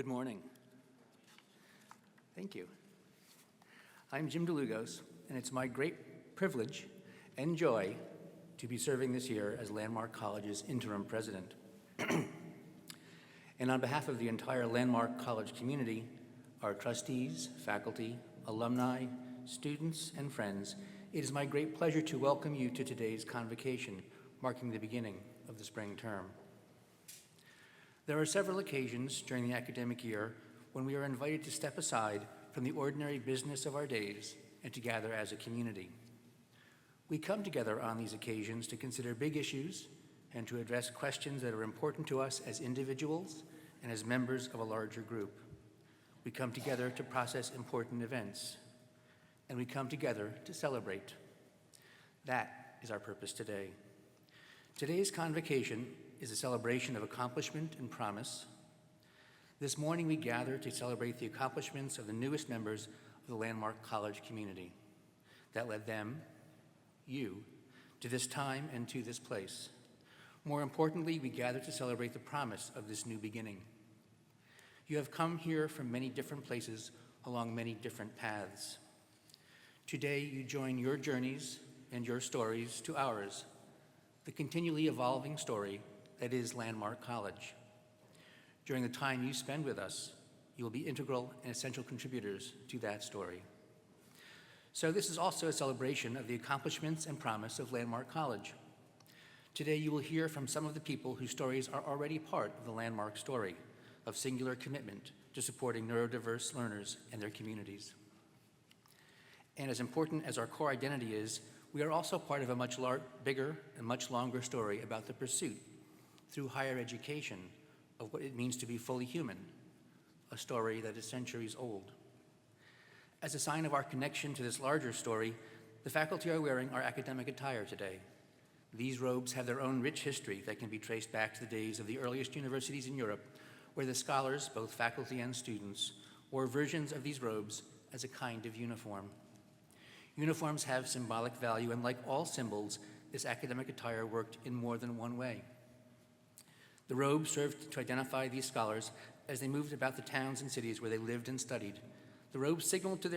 Good morning. Thank you. I'm Jim DeLugos, and it's my great privilege and joy to be serving this year as Landmark College's interim president. And on behalf of the entire Landmark College community, our trustees, faculty, alumni, students, and friends, it is my great pleasure to welcome you to today's convocation, marking the beginning of the spring term. There are several occasions during the academic year when we are invited to step aside from the ordinary business of our days and to gather as a community. We come together on these occasions to consider big issues and to address questions that are important to us as individuals and as members of a larger group. We come together to process important events, and we come together to celebrate. That is our purpose today. Today's convocation is a celebration of accomplishment and promise. This morning we gather to celebrate the accomplishments of the newest members of the Landmark College community that led them, you, to this time and to this place. More importantly, we gather to celebrate the promise of this new beginning. You have come here from many different places along many different paths. Today you join your journeys and your stories to ours, the continually evolving story that is Landmark College. During the time you spend with us, you will be integral and essential contributors to that story. So this is also a celebration of the accomplishments and promise of Landmark College. Today you will hear from some of the people whose stories are already part of the Landmark story of singular commitment to supporting neurodiverse learners and their communities. And as important as our core identity is, we are also part of a much bigger and much longer story about the pursuit through higher education of what it means to be fully human, a story that is centuries old. As a sign of our connection to this larger story, the faculty are wearing our academic attire today. These robes have their own rich history that can be traced back to the days of the earliest universities in Europe, where the scholars, both faculty and students, wore versions of these robes as a kind of uniform. Uniforms have symbolic value, and like all symbols, this academic attire worked in more than one way. The robes served to identify these scholars as they moved about the towns and cities where they lived and studied. The robes signaled to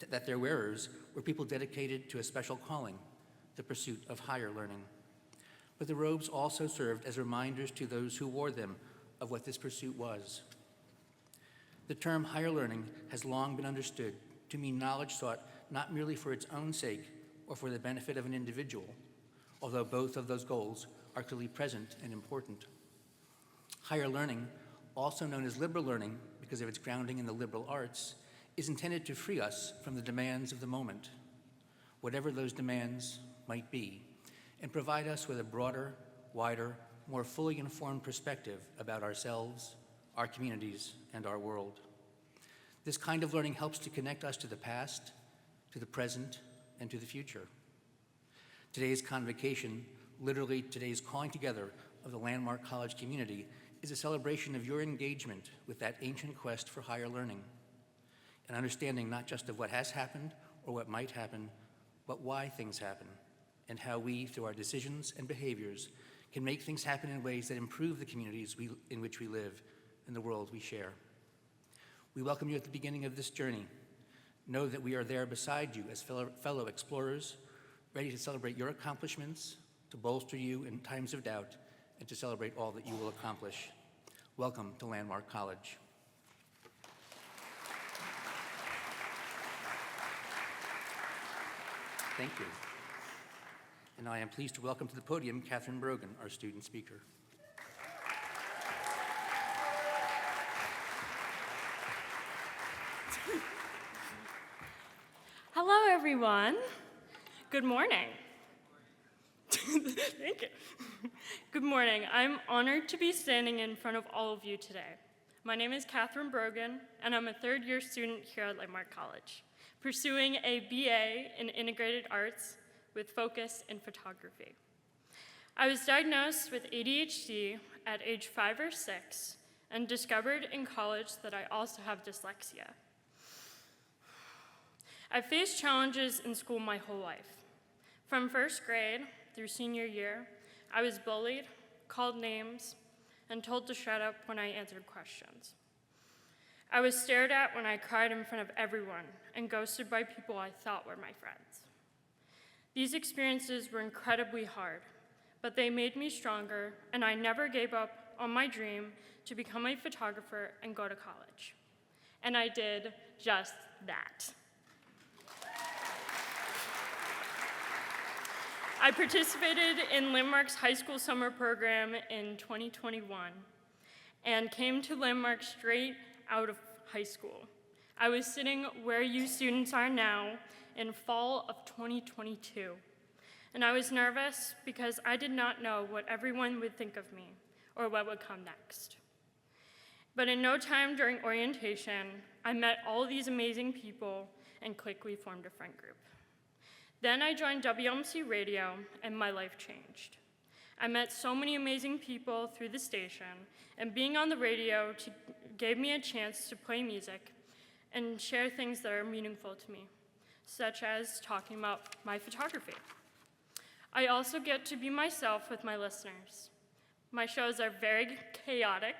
that their wearers were people dedicated to a special calling, the pursuit of higher learning. But the robes also served as reminders to those who wore them of what this pursuit was. The term higher learning has long been understood to mean knowledge sought not merely for its own sake or for the benefit of an individual, although both of those goals are clearly present and important. Higher learning, also known as liberal learning because of its grounding in the liberal arts, is intended to free us from the demands of the moment, whatever those demands might be, and provide us with a broader, wider, more fully informed perspective about ourselves, our communities, and our world. This kind of learning helps to connect us to the past, to the present, and to the future. Today's convocation, literally today's calling together of the Landmark College community, is a celebration of your engagement with that ancient quest for higher learning, an understanding not just of what has happened or what might happen, but why things happen, and how we, through our decisions and behaviors, can make things happen in ways that improve the communities in which we live and the world we share. We welcome you at the beginning of this journey. Know that we are there beside you as fellow explorers, ready to celebrate your accomplishments, to bolster you in times of doubt, and to celebrate all that you will accomplish. Welcome to Landmark College. Thank you. And I am pleased to welcome to the podium Catherine Brogan, our student speaker. Hello, everyone. Good morning. Thank you. Good morning. I'm honored to be standing in front of all of you today. My name is Catherine Brogan, and I'm a third-year student here at Landmark College, pursuing a BA in Integrated Arts with focus in photography. I was diagnosed with ADHD at age 5 or 6 and discovered in college that I also have dyslexia. I've faced challenges in school my whole life. From first grade through senior year, I was bullied, called names, and told to shut up when I answered questions. I was stared at when I cried in front of everyone and ghosted by people I thought were my friends. These experiences were incredibly hard, but they made me stronger, and I never gave up on my dream to become a photographer and go to college. And I did just that. I participated in Landmark's high school summer program in 2021 and came to Landmark straight out of high school. I was sitting where you students are now in fall of 2022, and I was nervous because I did not know what everyone would think of me or what would come next. But in no time during orientation, I met all these amazing people and quickly formed a friend group. Then I joined WMC Radio, and my life changed. I met so many amazing people through the station, and being on the radio gave me a chance to play music and share things that are meaningful to me, such as talking about my photography. I also get to be myself with my listeners. My shows are very chaotic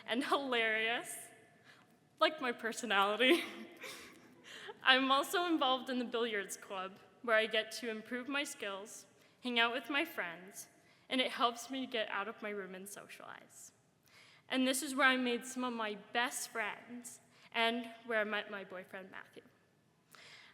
and hilarious, like my personality. I'm also involved in the billiards club, where I get to improve my skills, hang out with my friends, and it helps me get out of my room and socialize. And this is where I made some of my best friends and where I met my boyfriend, Matthew.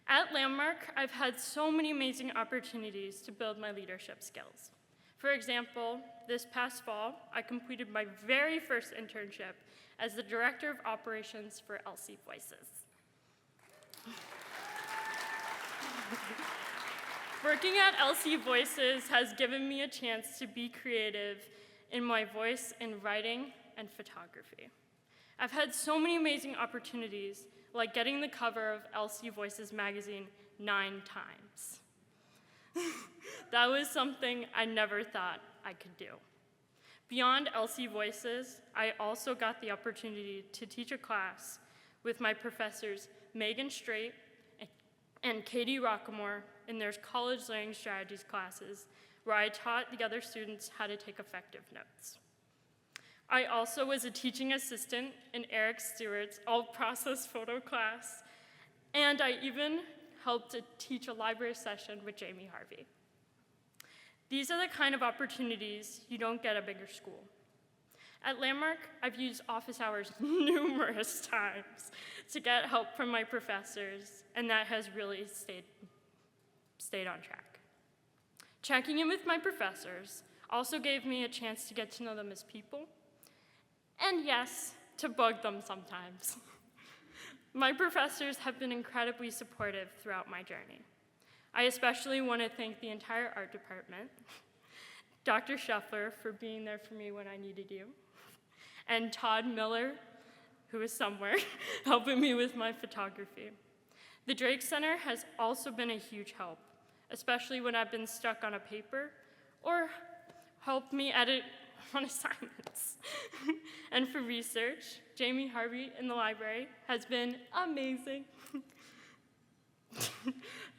At Landmark, I've had so many amazing opportunities to build my leadership skills. For example, this past fall, I completed my very first internship as the Director of Operations for LC Voices. Working at LC Voices has given me a chance to be creative in my voice in writing and photography. I've had so many amazing opportunities, like getting the cover of LC Voices magazine 9 times. That was something I never thought I could do. Beyond LC Voices, I also got the opportunity to teach a class with my professors Megan Straight and Katie Rockamore in their college learning strategies classes, where I taught the other students how to take effective notes. I also was a teaching assistant in Eric Stewart's all-process photo class, and I even helped to teach a library session with Jamie Harvey. These are the kind of opportunities you don't get at a bigger school. At Landmark, I've used office hours numerous times to get help from my professors, and that has really stayed on track. Checking in with my professors also gave me a chance to get to know them as people, and yes, to bug them sometimes. My professors have been incredibly supportive throughout my journey. I especially want to thank the entire art department, Dr. Scheffler for being there for me when I needed you, and Todd Miller, who is somewhere, helping me with my photography. The Drake Center has also been a huge help, especially when I've been stuck on a paper or helped me edit on assignments. And for research, Jamie Harvey in the library has been amazing.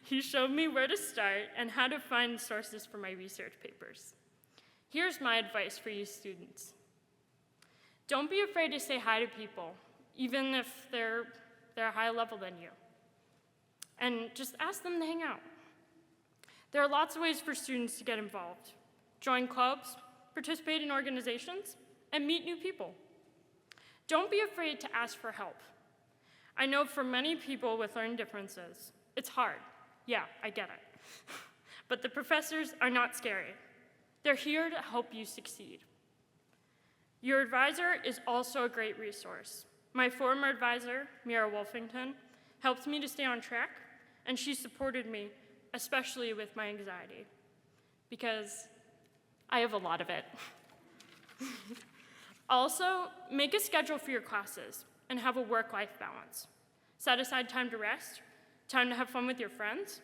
He showed me where to start and how to find sources for my research papers. Here's my advice for you students. Don't be afraid to say hi to people, even if they're higher level than you. And just ask them to hang out. There are lots of ways for students to get involved. Join clubs, participate in organizations, and meet new people. Don't be afraid to ask for help. I know for many people with learning differences, it's hard. Yeah, I get it. But the professors are not scary. They're here to help you succeed. Your advisor is also a great resource. My former advisor, Mira Wolfington, helped me to stay on track, and she supported me, especially with my anxiety, because I have a lot of it. Also, make a schedule for your classes and have a work-life balance. Set aside time to rest, time to have fun with your friends,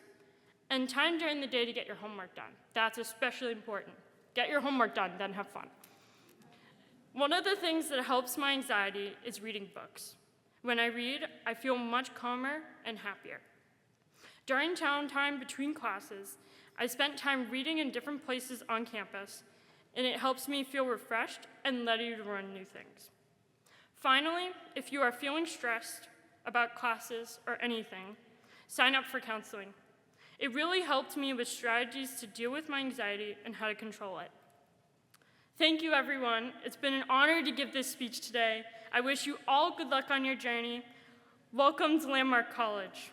and time during the day to get your homework done. That's especially important. Get your homework done, then have fun. One of the things that helps my anxiety is reading books. When I read, I feel much calmer and happier. During downtime between classes, I spent time reading in different places on campus, and it helps me feel refreshed and ready to learn new things. Finally, if you are feeling stressed about classes or anything, sign up for counseling. It really helped me with strategies to deal with my anxiety and how to control it. Thank you, everyone. It's been an honor to give this speech today. I wish you all good luck on your journey. Welcome to Landmark College.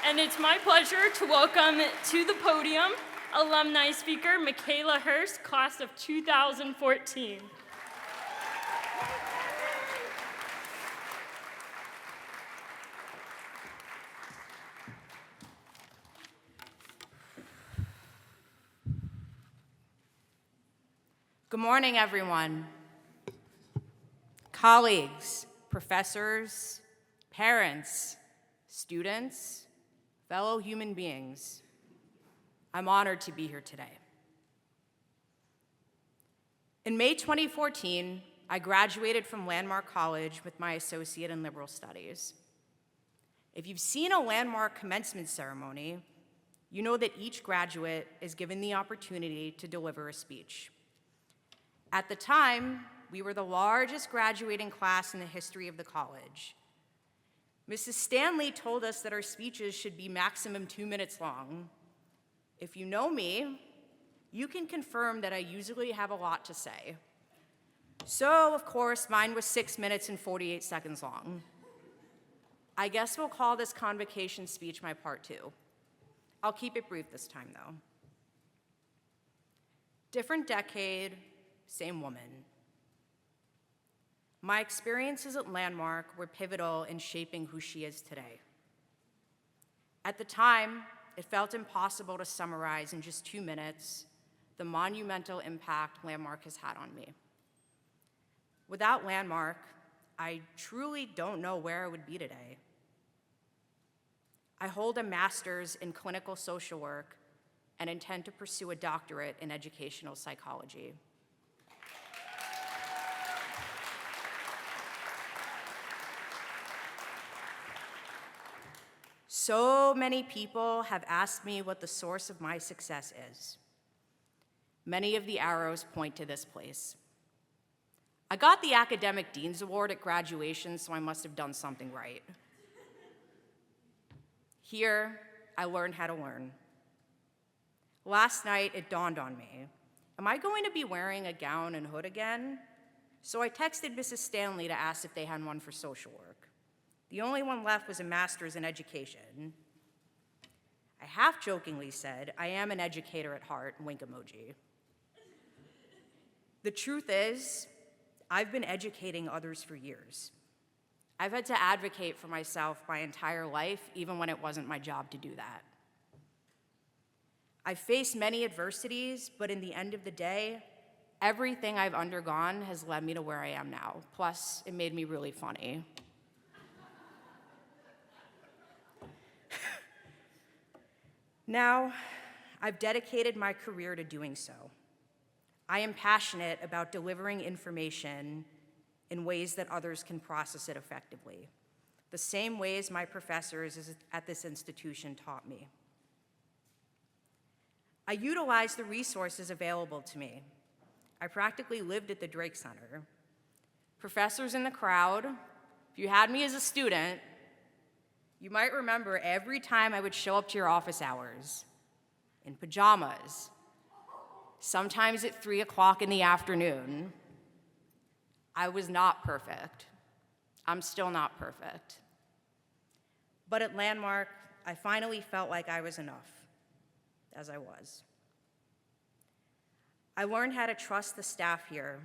And it's my pleasure to welcome to the podium alumni speaker Michaela Hurst, class of 2014. Good morning, everyone. Colleagues, professors, parents, students, fellow human beings, I'm honored to be here today. In May 2014, I graduated from Landmark College with my associate in liberal studies. If you've seen a Landmark commencement ceremony, you know that each graduate is given the opportunity to deliver a speech. At the time, we were the largest graduating class in the history of the college. Mrs. Stanley told us that our speeches should be maximum 2 minutes long. If you know me, you can confirm that I usually have a lot to say. So, of course, mine was 6 minutes and 48 seconds long. I guess we'll call this convocation speech my part 2. I'll keep it brief this time, though. Different decade, same woman. My experiences at Landmark were pivotal in shaping who she is today. At the time, it felt impossible to summarize in just 2 minutes the monumental impact Landmark has had on me. Without Landmark, I truly don't know where I would be today. I hold a master's in clinical social work and intend to pursue a doctorate in educational psychology. So many people have asked me what the source of my success is. Many of the arrows point to this place. I got the Academic Dean's Award at graduation, so I must have done something right. Here, I learned how to learn. Last night, it dawned on me. Am I going to be wearing a gown and hood again? So I texted Mrs. Stanley to ask if they had one for social work. The only one left was a master's in education. I half-jokingly said, I am an educator at heart, wink emoji. The truth is, I've been educating others for years. I've had to advocate for myself my entire life, even when it wasn't my job to do that. I've faced many adversities, but in the end of the day, everything I've undergone has led me to where I am now. Plus, it made me really funny. Now, I've dedicated my career to doing so. I am passionate about delivering information in ways that others can process it effectively, the same ways my professors at this institution taught me. I utilized the resources available to me. I practically lived at the Drake Center. Professors in the crowd, if you had me as a student, you might remember every time I would show up to your office hours in pajamas, sometimes at 3 o'clock in the afternoon. I was not perfect. I'm still not perfect. But at Landmark, I finally felt like I was enough, as I was. I learned how to trust the staff here.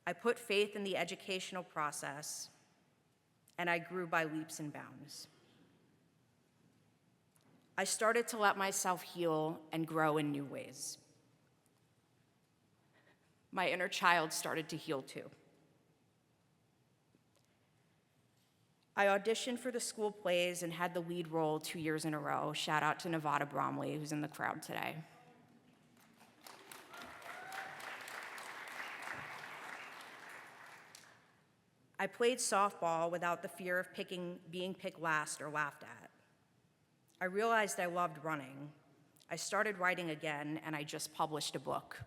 I put faith in the educational process, and I grew by leaps and bounds. I started to let myself heal and grow in new ways. My inner child started to heal too. I auditioned for the school plays and had the lead role 2 years in a row. Shout out to Nevada Bromley, who's in the crowd today. I played softball without the fear of being picked last or laughed at. I realized I loved running. I started writing again, and I just published a book.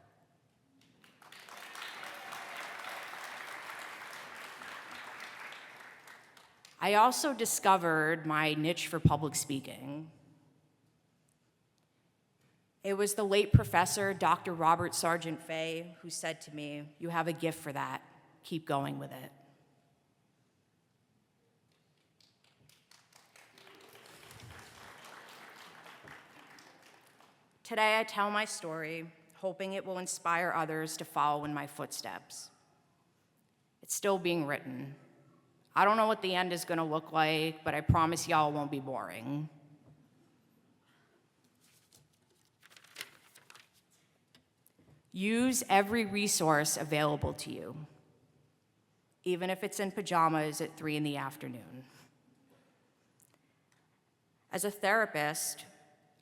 I also discovered my niche for public speaking. It was the late professor, Dr. Robert Sargent Fay, who said to me, "You have a gift for that. Keep going with it." Today, I tell my story, hoping it will inspire others to follow in my footsteps. It's still being written. I don't know what the end is going to look like, but I promise y'all it won't be boring. Use every resource available to you, even if it's in pajamas at 3 in the afternoon. As a therapist,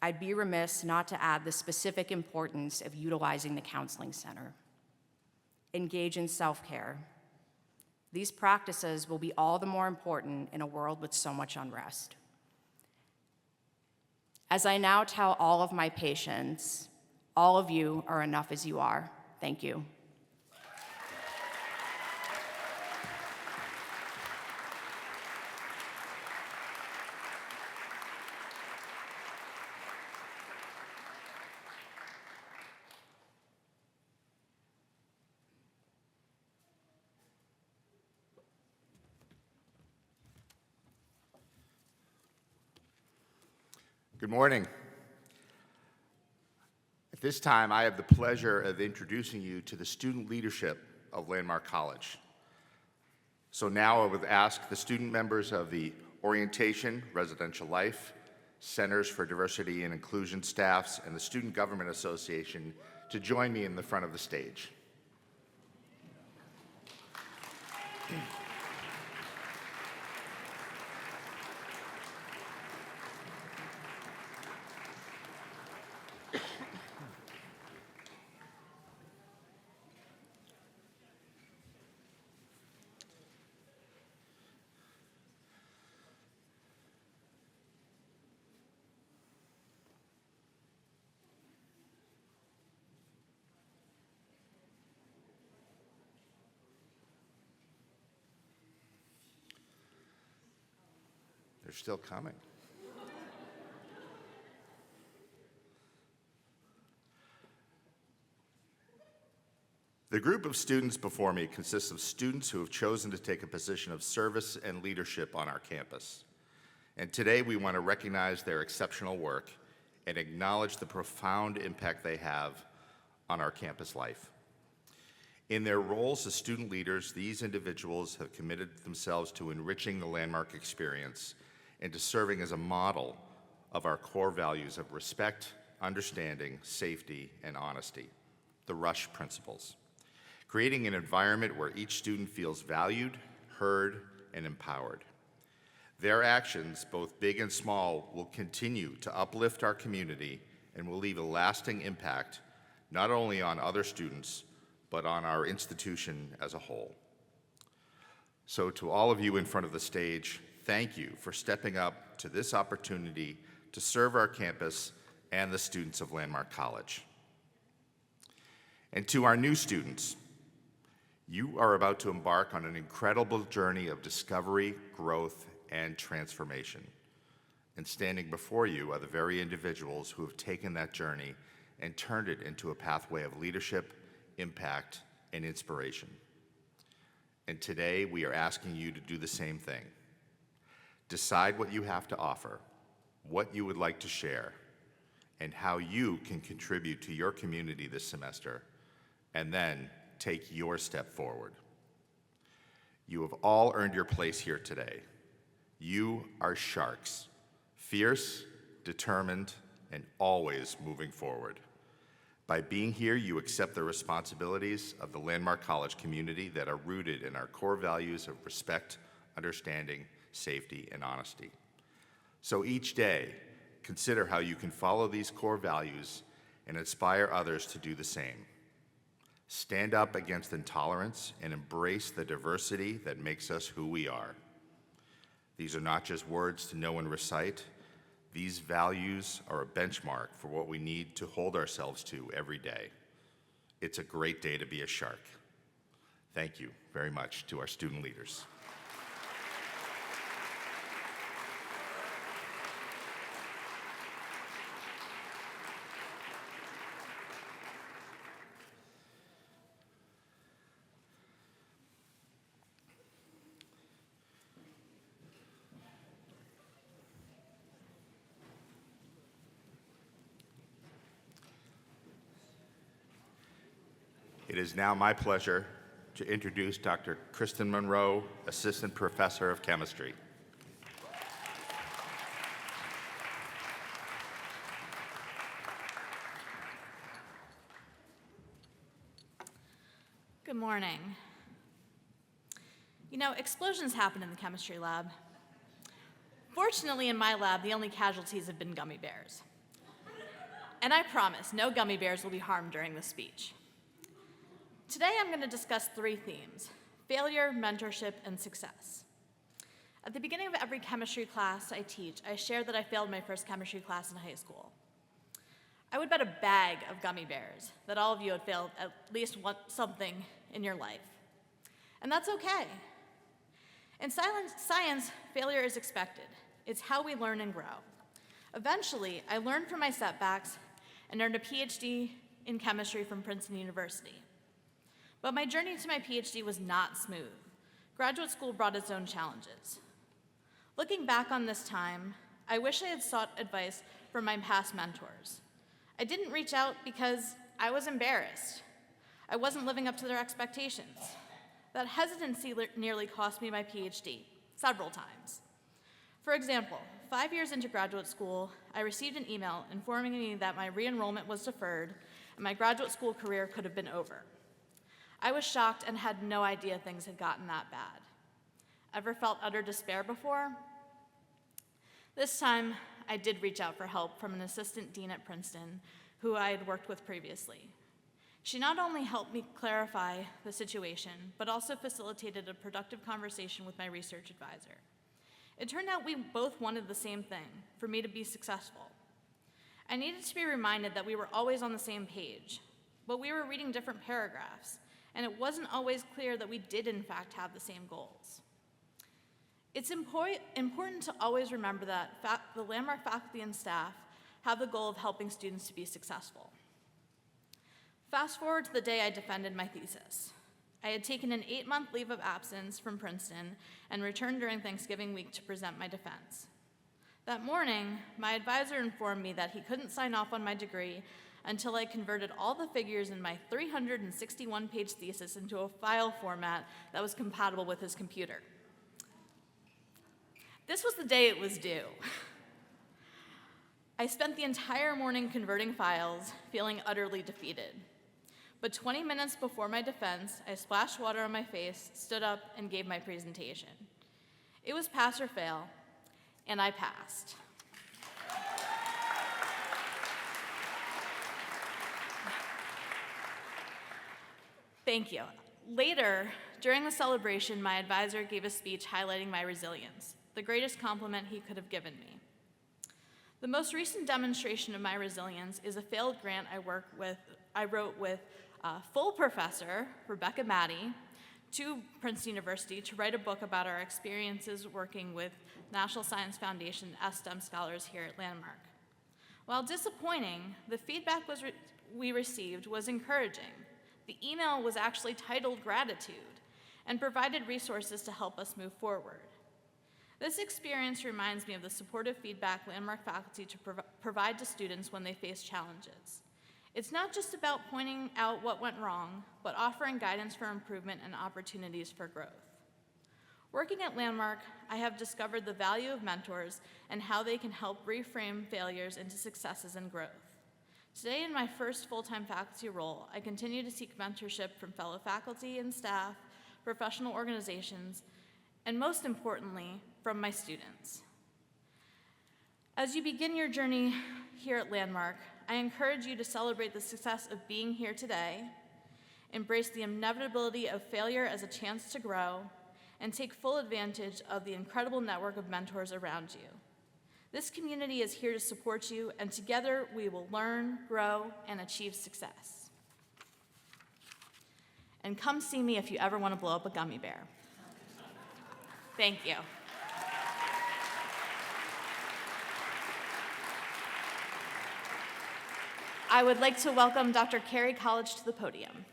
I'd be remiss not to add the specific importance of utilizing the counseling center. Engage in self-care. These practices will be all the more important in a world with so much unrest. As I now tell all of my patients, all of you are enough as you are. Thank you. Good morning. At this time, I have the pleasure of introducing you to the student leadership of Landmark College. So now I would ask the student members of the Orientation, Residential Life, Centers for Diversity and Inclusion staffs, and the Student Government Association to join me in the front of the stage. They're still coming. The group of students before me consists of students who have chosen to take a position of service and leadership on our campus. And today we want to recognize their exceptional work and acknowledge the profound impact they have on our campus life. In their roles as student leaders, these individuals have committed themselves to enriching the Landmark experience and to serving as a model of our core values of respect, understanding, safety, and honesty, the RUSH principles, creating an environment where each student feels valued, heard, and empowered. Their actions, both big and small, will continue to uplift our community and will leave a lasting impact not only on other students, but on our institution as a whole. So to all of you in front of the stage, thank you for stepping up to this opportunity to serve our campus and the students of Landmark College. And to our new students, you are about to embark on an incredible journey of discovery, growth, and transformation. And standing before you are the very individuals who have taken that journey and turned it into a pathway of leadership, impact, and inspiration. And today we are asking you to do the same thing. Decide what you have to offer, what you would like to share, and how you can contribute to your community this semester, and then take your step forward. You have all earned your place here today. You are sharks, fierce, determined, and always moving forward. By being here, you accept the responsibilities of the Landmark College community that are rooted in our core values of respect, understanding, safety, and honesty. So each day, consider how you can follow these core values and inspire others to do the same. Stand up against intolerance and embrace the diversity that makes us who we are. These are not just words to know and recite. These values are a benchmark for what we need to hold ourselves to every day. It's a great day to be a shark. Thank you very much to our student leaders. is now my pleasure to introduce Dr. Kristen Monroe, Assistant Professor of Chemistry. Good morning. You know, explosions happen in the chemistry lab. Fortunately, in my lab, the only casualties have been gummy bears. And I promise, no gummy bears will be harmed during this speech. Today, I'm going to discuss 3 themes: failure, mentorship, and success. At the beginning of every chemistry class I teach, I share that I failed my first chemistry class in high school. I would bet a bag of gummy bears that all of you had failed at least something in your life. And that's okay. In science, failure is expected. It's how we learn and grow. Eventually, I learned from my setbacks and earned a PhD in chemistry from Princeton University. But my journey to my PhD was not smooth. Graduate school brought its own challenges. Looking back on this time, I wish I had sought advice from my past mentors. I didn't reach out because I was embarrassed. I wasn't living up to their expectations. That hesitancy nearly cost me my PhD several times. For example, 5 years into graduate school, I received an email informing me that my re-enrollment was deferred and my graduate school career could have been over. I was shocked and had no idea things had gotten that bad. Ever felt utter despair before? This time, I did reach out for help from an assistant dean at Princeton who I had worked with previously. She not only helped me clarify the situation, but also facilitated a productive conversation with my research advisor. It turned out we both wanted the same thing, for me to be successful. I needed to be reminded that we were always on the same page, but we were reading different paragraphs, and it wasn't always clear that we did in fact have the same goals. It's important to always remember that the Landmark faculty and staff have the goal of helping students to be successful. Fast forward to the day I defended my thesis. I had taken an 8-month leave of absence from Princeton and returned during Thanksgiving week to present my defense. That morning, my advisor informed me that he couldn't sign off on my degree until I converted all the figures in my 361-page thesis into a file format that was compatible with his computer. This was the day it was due. I spent the entire morning converting files, feeling utterly defeated. But 20 minutes before my defense, I splashed water on my face, stood up, and gave my presentation. It was pass or fail, and I passed. Thank you. Later, during the celebration, my advisor gave a speech highlighting my resilience, the greatest compliment he could have given me. The most recent demonstration of my resilience is a failed grant I wrote with full professor Rebecca Maddie to Princeton University to write a book about our experiences working with National Science Foundation STEM scholars here at Landmark. While disappointing, the feedback we received was encouraging. The email was actually titled Gratitude and provided resources to help us move forward. This experience reminds me of the supportive feedback Landmark faculty provide to students when they face challenges. It's not just about pointing out what went wrong, but offering guidance for improvement and opportunities for growth. Working at Landmark, I have discovered the value of mentors and how they can help reframe failures into successes and growth. Today, in my first full-time faculty role, I continue to seek mentorship from fellow faculty and staff, professional organizations, and most importantly, from my students. As you begin your journey here at Landmark, I encourage you to celebrate the success of being here today, embrace the inevitability of failure as a chance to grow, and take full advantage of the incredible network of mentors around you. This community is here to support you, and together we will learn, grow, and achieve success. And come see me if you ever want to blow up a gummy bear. Thank you. I would like to welcome Dr. Carey College to the podium.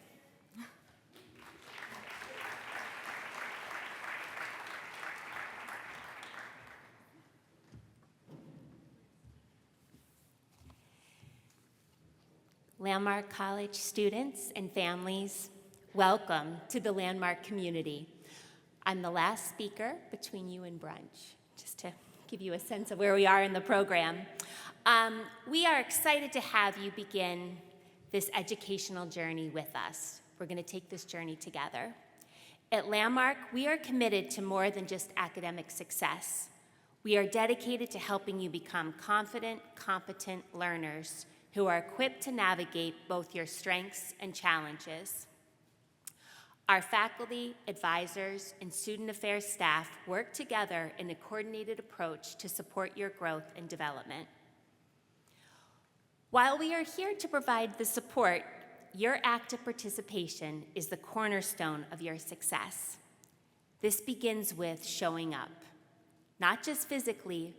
Landmark College students and families, Welcome to the Landmark community. I'm the last speaker between you and brunch, just to give you a sense of where we are in the program. We are excited to have you begin this educational journey with us. We're going to take this journey together. At Landmark, we are committed to more than just academic success. We are dedicated to helping you become confident, competent learners who are equipped to navigate both your strengths and challenges. Our faculty, advisors, and student affairs staff work together in a coordinated approach to support your growth and development. While we are here to provide the support, your active participation is the cornerstone of your success. This begins with showing up, not just physically,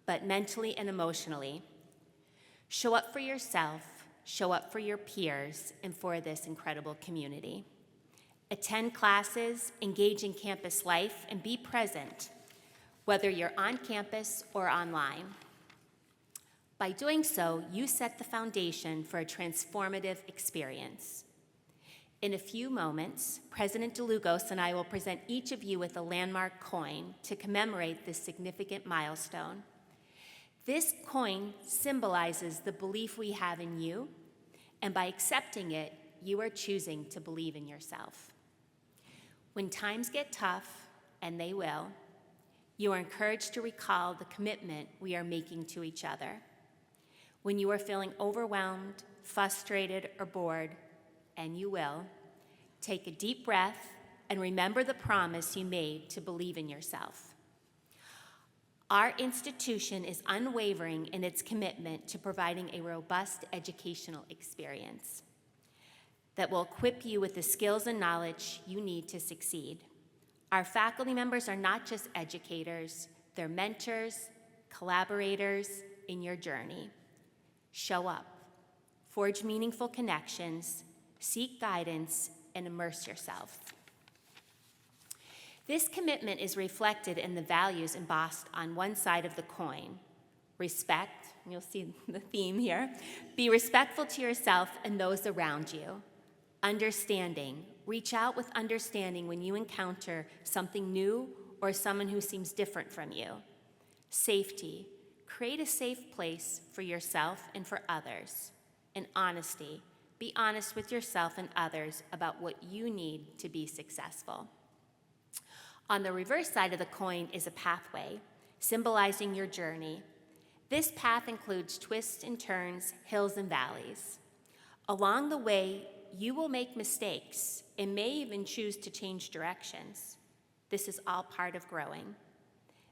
but mentally and emotionally. Show up for yourself, show up for your peers, and for this incredible community. Attend classes, engage in campus life, and be present, whether you're on campus or online. By doing so, you set the foundation for a transformative experience. In a few moments, President DeLugos and I will present each of you with a landmark coin to commemorate this significant milestone. This coin symbolizes the belief we have in you, and by accepting it, you are choosing to believe in yourself. When times get tough, and they will, you are encouraged to recall the commitment we are making to each other. When you are feeling overwhelmed, frustrated, or bored, and you will, take a deep breath and remember the promise you made to believe in yourself. Our institution is unwavering in its commitment to providing a robust educational experience that will equip you with the skills and knowledge you need to succeed. Our faculty members are not just educators, they're mentors, collaborators in your journey. Show up, forge meaningful connections, seek guidance, and immerse yourself. This commitment is reflected in the values embossed on one side of the coin. Respect, you'll see the theme here, be respectful to yourself and those around you. Understanding, reach out with understanding when you encounter something new or someone who seems different from you. Safety, create a safe place for yourself and for others. And honesty, be honest with yourself and others about what you need to be successful. On the reverse side of the coin is a pathway, symbolizing your journey. This path includes twists and turns, hills and valleys. Along the way, you will make mistakes and may even choose to change directions. This is all part of growing.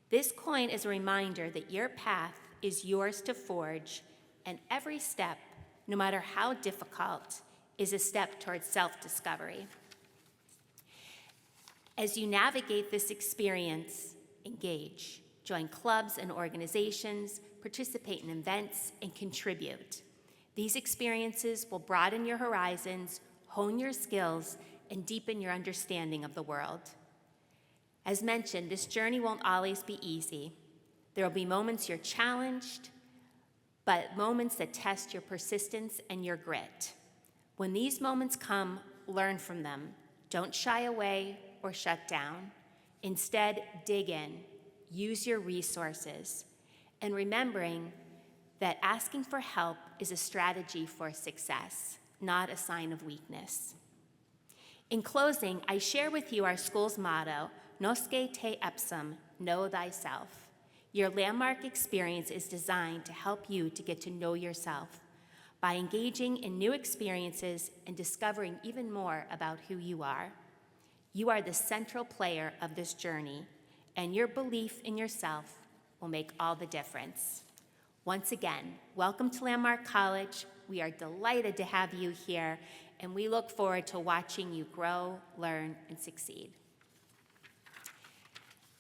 This coin is a reminder that your path is yours to forge, and every step, no matter how difficult, is a step towards self-discovery. As you navigate this experience, engage. Join clubs and organizations, participate in events, and contribute. These experiences will broaden your horizons, hone your skills, and deepen your understanding of the world. As mentioned, this journey won't always be easy. There will be moments you're challenged, but moments that test your persistence and your grit. When these moments come, learn from them. Don't shy away or shut down. Instead, dig in, use your resources, and remembering that asking for help is a strategy for success, not a sign of weakness. In closing, I share with you our school's motto, Nosce te ipsum, know thyself. Your Landmark experience is designed to help you to get to know yourself by engaging in new experiences and discovering even more about who you are. You are the central player of this journey, and your belief in yourself will make all the difference. Once again, welcome to Landmark College. We are delighted to have you here, and we look forward to watching you grow, learn, and succeed.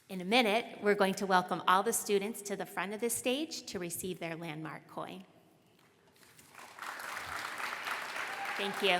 In a minute, we're going to welcome all the students to the front of the stage to receive their Landmark coin. Thank you.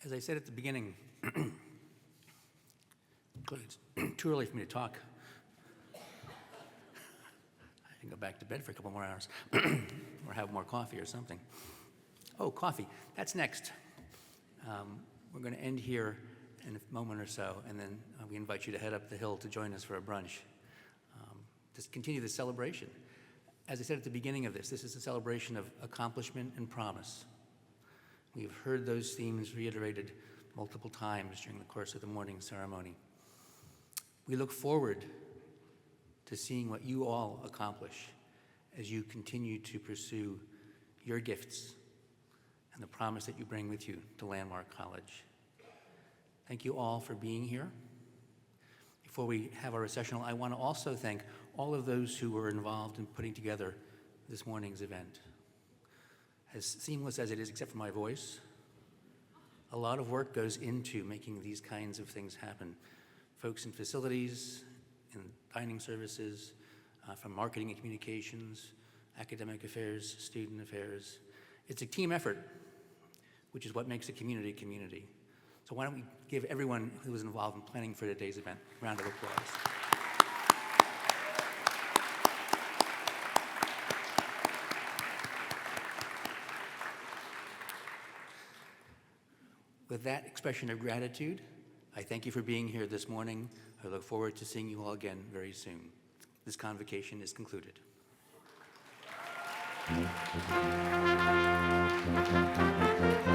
As I said at the beginning, it's too early for me to talk. I can go back to bed for a couple more hours or have more coffee or something. Oh, coffee. That's next. We're going to end here in a moment or so, and then we invite you to head up the hill to join us for a brunch. Just continue the celebration. As I said at the beginning of this is a celebration of accomplishment and promise. We've heard those themes reiterated multiple times during the course of the morning ceremony. We look forward to seeing what you all accomplish as you continue to pursue your gifts and the promise that you bring with you to Landmark College. Thank you all for being here. Before we have our recessional, I want to also thank all of those who were involved in putting together this morning's event. As seamless as it is, except for my voice, a lot of work goes into making these kinds of things happen. Folks in facilities, in dining services, from marketing and communications, academic affairs, student affairs. It's a team effort, which is what makes a community a community. So why don't we give everyone who was involved in planning for today's event a round of applause. With that expression of gratitude, I thank you for being here this morning. I look forward to seeing you all again very soon. This convocation is concluded. Thank you.